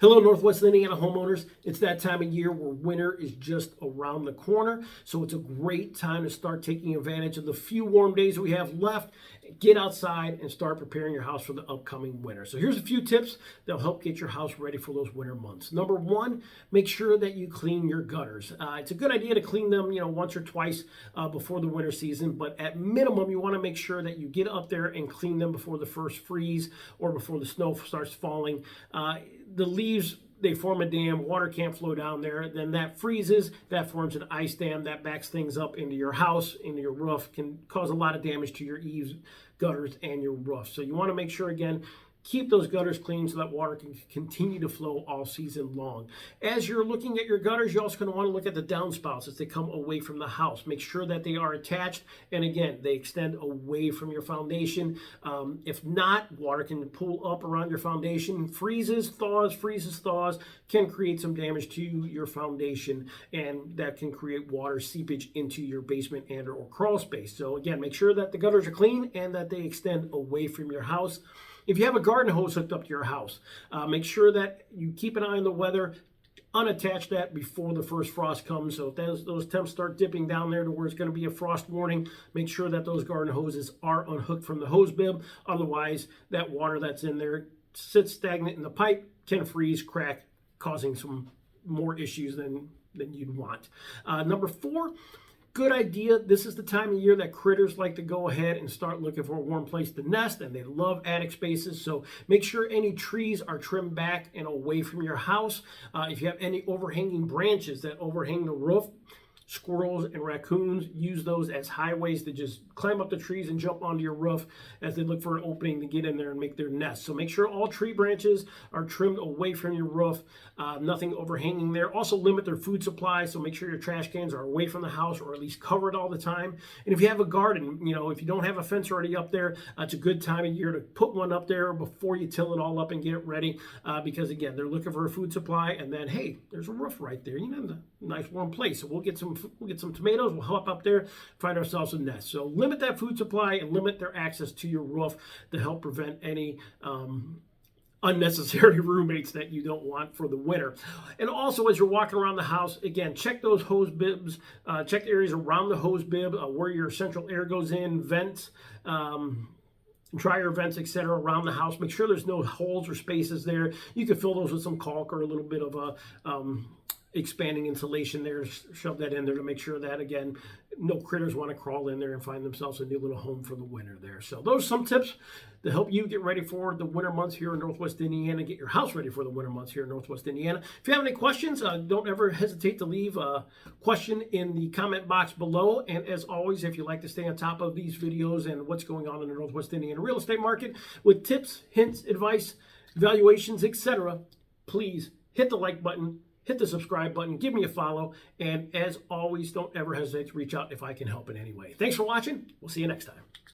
Hello, Northwest Indiana homeowners. It's that time of year where winter is just around the corner. So it's a great time to start taking advantage of the few warm days that we have left. Get outside and start preparing your house for the upcoming winter. So here's a few tips that'll help get your house ready for those winter months. Number one, make sure that you clean your gutters. It's a good idea to clean them, once or twice before the winter season, but at minimum, you want to make sure that you get up there and clean them before the first freeze or before the snow starts falling. The leaves, they form a dam, water can't flow down there, then that freezes, that forms an ice dam, that backs things up into your house, into your roof, can cause a lot of damage to your eaves, gutters, and your roof. So you want to make sure, again, keep those gutters clean so that water can continue to flow all season long. As you're looking at your gutters, you're also going to want to look at the downspouts as they come away from the house. Make sure that they are attached, and again, they extend away from your foundation. If not, water can pool up around your foundation. Freezes, thaws, can create some damage to your foundation, and that can create water seepage into your basement and or crawl space. So again, make sure that the gutters are clean and that they extend away from your house. If you have a garden hose hooked up to your house, make sure that you keep an eye on the weather. Unattach that before the first frost comes. So if those temps start dipping down there to where it's going to be a frost warning, make sure that those garden hoses are unhooked from the hose bib. Otherwise, that water that's in there sits stagnant in the pipe, can freeze, crack, causing some more issues than you'd want. Number four, good idea. This is the time of year that critters like to go ahead and start looking for a warm place to nest, and they love attic spaces. So make sure any trees are trimmed back and away from your house. If you have any overhanging branches that overhang the roof, squirrels and raccoons use those as highways to just climb up the trees and jump onto your roof as they look for an opening to get in there and make their nest. So make sure all tree branches are trimmed away from your roof, nothing overhanging there. Also limit their food supply, so make sure your trash cans are away from the house or at least covered all the time. And if you have a garden, if you don't have a fence already up there, it's a good time of year to put one up there before you till it all up and get it ready, because again, they're looking for a food supply, and then hey, there's a roof right there. A nice warm place. So we'll get some tomatoes, we'll hop up there, find ourselves a nest. So limit that food supply and limit their access to your roof to help prevent any unnecessary roommates that you don't want for the winter. And also, as you're walking around the house, again, check those hose bibs, check the areas around the hose bib, where your central air goes in, vents, dryer vents, etc., around the house. Make sure there's no holes or spaces there. You can fill those with some caulk or a little bit of a expanding insulation there. Shove that in there to make sure that, again, no critters want to crawl in there and find themselves a new little home for the winter there. So those are some tips to help you get ready for the winter months here in Northwest Indiana, get your house ready for the winter months here in Northwest Indiana. If you have any questions, don't ever hesitate to leave a question in the comment box below. And as always, if you like to stay on top of these videos and what's going on in the Northwest Indiana real estate market with tips, hints, advice, valuations, etc., please hit the like button, hit the subscribe button, give me a follow, and as always, don't ever hesitate to reach out if I can help in any way. Thanks for watching. We'll see you next time.